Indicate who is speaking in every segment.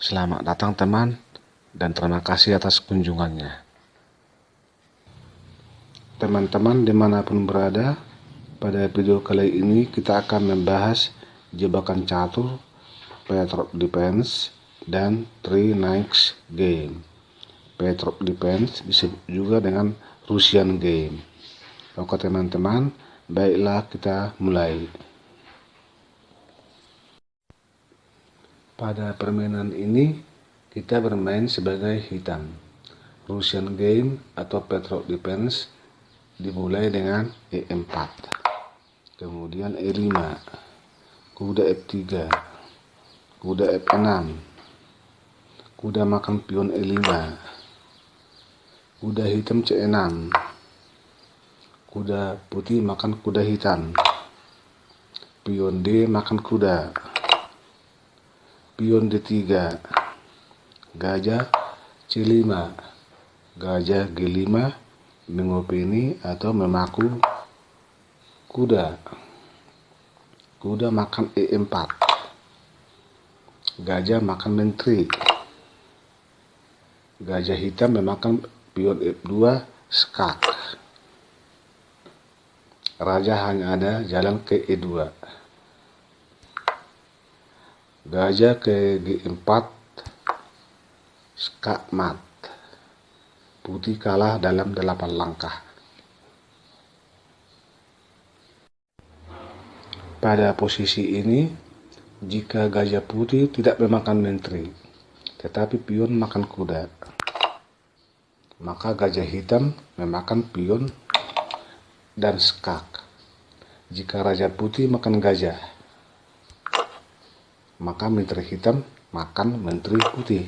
Speaker 1: Selamat datang teman, dan terima kasih atas kunjungannya. Teman-teman dimanapun berada, pada video kali ini kita akan membahas jebakan catur, Path Defense, dan Three Knights Game. Path Defense disebut juga dengan Russian Game. Oke teman-teman, baiklah kita mulai. Pada permainan ini, kita bermain sebagai hitam. Russian Game atau Path Defense dimulai dengan E4, kemudian E5, kuda F3, kuda F6, kuda makan pion E5, kuda hitam C6, kuda putih makan kuda hitam, pion D makan kuda, pion D3, gajah C5, gajah G5 mengopeni atau memaku kuda, kuda makan E4, gajah makan menteri, gajah hitam memakan pion F2 skak, raja hanya ada jalan ke E2, gajah ke G4 skak mat, putih kalah dalam 8 langkah. Pada posisi ini, jika gajah putih tidak memakan menteri, tetapi pion makan kuda, maka gajah hitam memakan pion dan skak. Jika raja putih makan gajah, maka menteri hitam makan menteri putih.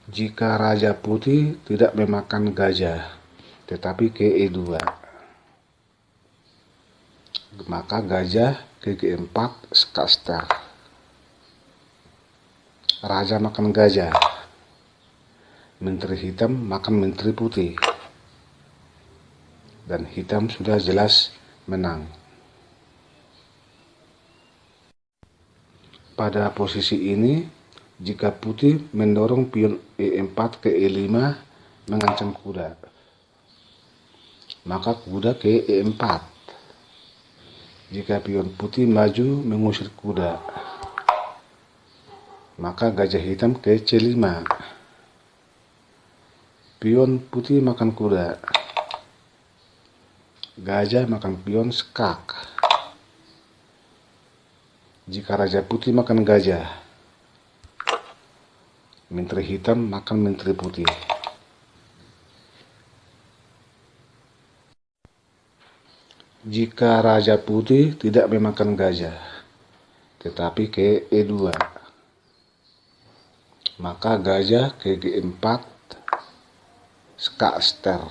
Speaker 1: Jika raja putih tidak memakan gajah, tetapi ke E2, maka gajah ke G4 skak star. Raja makan gajah, menteri hitam makan menteri putih, dan hitam sudah jelas menang. Pada posisi ini, jika putih mendorong pion E4 ke E5 mengancam kuda, maka kuda ke E4. Jika pion putih maju mengusir kuda, maka gajah hitam ke C5. Pion putih makan kuda, gajah makan pion skak. Jika raja putih makan gajah, menteri hitam makan menteri putih. Jika raja putih tidak memakan gajah, tetapi ke E2, maka gajah ke G4 skak star.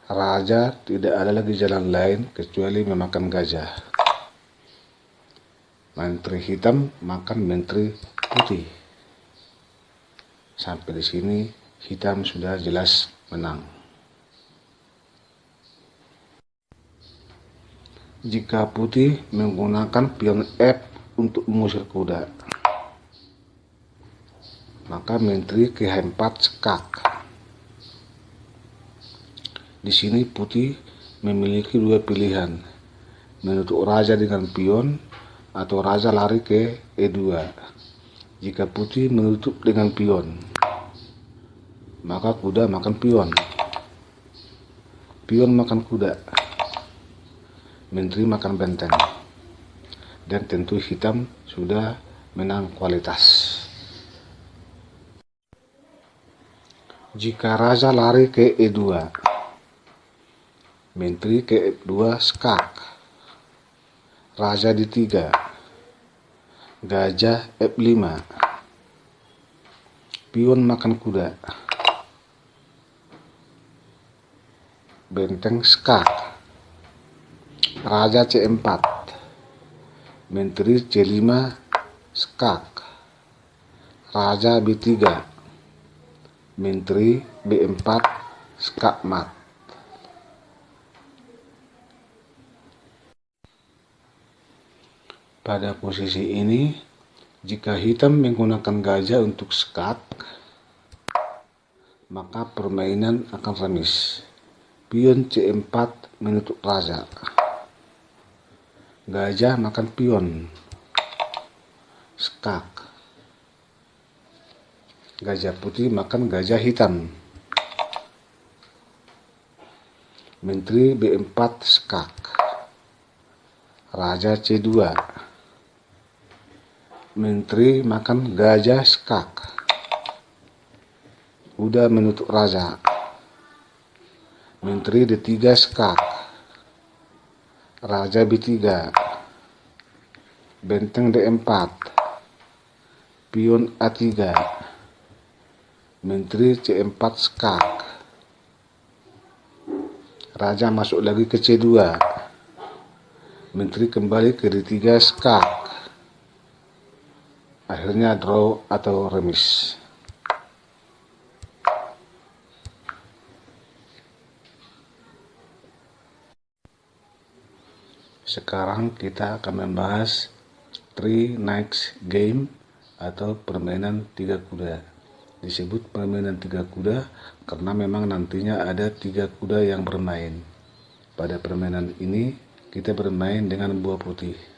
Speaker 1: Raja tidak ada lagi jalan lain kecuali memakan gajah. Menteri hitam makan menteri putih. Sampai di sini hitam sudah jelas menang. Jika putih menggunakan pion F untuk mengusir kuda, maka menteri ke H4 skak. Di sini putih memiliki dua pilihan, menutup raja dengan pion atau raja lari ke E2. Jika putih menutup dengan pion, maka kuda makan pion. Pion makan kuda, menteri makan benteng, dan tentu hitam sudah menang kualitas. Jika raja lari ke E2, menteri ke F2 skak, raja D3, gajah F5, pion makan kuda, benteng skak, raja C4, menteri C5 skak, raja B3, menteri B4 skak mat. Pada posisi ini, jika hitam menggunakan gajah untuk skak, maka permainan akan remis. Pion C4 menutup raja. Gajah makan pion. Skak. Gajah putih makan gajah hitam. Menteri B4 skak. Raja C2. Menteri makan gajah skak. Kuda menutup raja. Menteri D3 skak. Raja B3. Benteng D4. Pion A3. Menteri C4 skak. Raja masuk lagi ke C2. Menteri kembali ke D3 skak. Akhirnya draw atau remis. Sekarang kita akan membahas Three Knights Game atau permainan 3 kuda. Disebut permainan 3 kuda karena memang nantinya ada 3 kuda yang bermain. Pada permainan ini kita bermain dengan buah putih.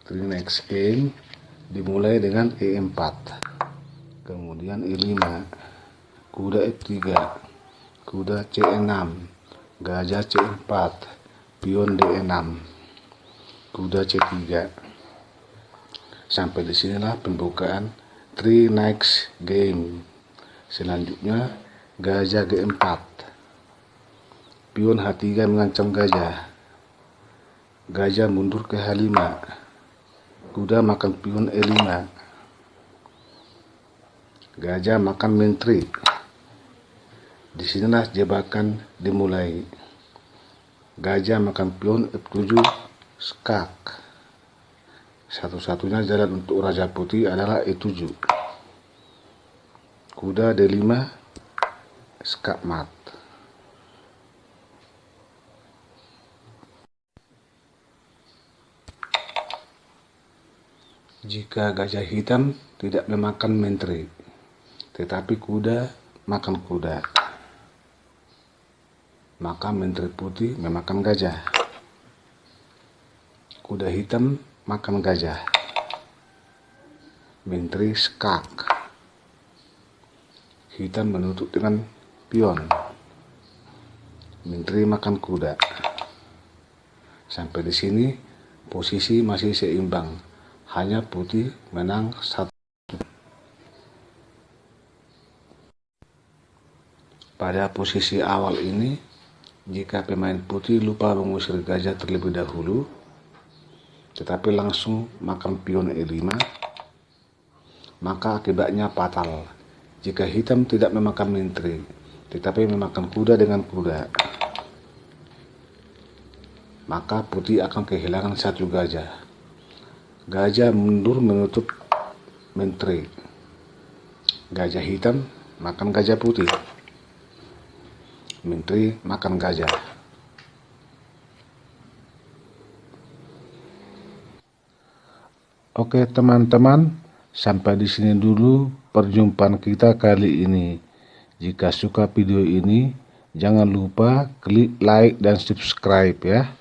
Speaker 1: Three Knights Game dimulai dengan E4, kemudian E5, kuda F3, kuda C6, gajah C4, pion D6, kuda C3. Sampai di sinilah pembukaan Three Knights Game. Selanjutnya gajah G4, pion H3 mengancam gajah. Gajah mundur ke H5, kuda makan pion E5. Gajah makan menteri. Disinilah jebakan dimulai. Gajah makan pion F7 skak. Satu-satunya jalan untuk raja putih adalah E7. Kuda D5 skak mat. Jika gajah hitam tidak memakan menteri, tetapi kuda makan kuda, maka menteri putih memakan gajah. Kuda hitam makan gajah. Menteri skak. Hitam menutup dengan pion. Menteri makan kuda. Sampai di sini posisi masih seimbang. Hanya putih menang 1. Pada posisi awal ini, jika pemain putih lupa mengusir gajah terlebih dahulu, tetapi langsung makan pion E5, maka akibatnya fatal. Jika hitam tidak memakan menteri, tetapi memakan kuda dengan kuda, maka putih akan kehilangan 1 gajah. Gajah mundur menutup menteri. Gajah hitam makan gajah putih. Menteri makan gajah. Oke teman-teman, sampai di sini dulu perjumpaan kita kali ini. Jika suka video ini, jangan lupa klik like dan subscribe ya.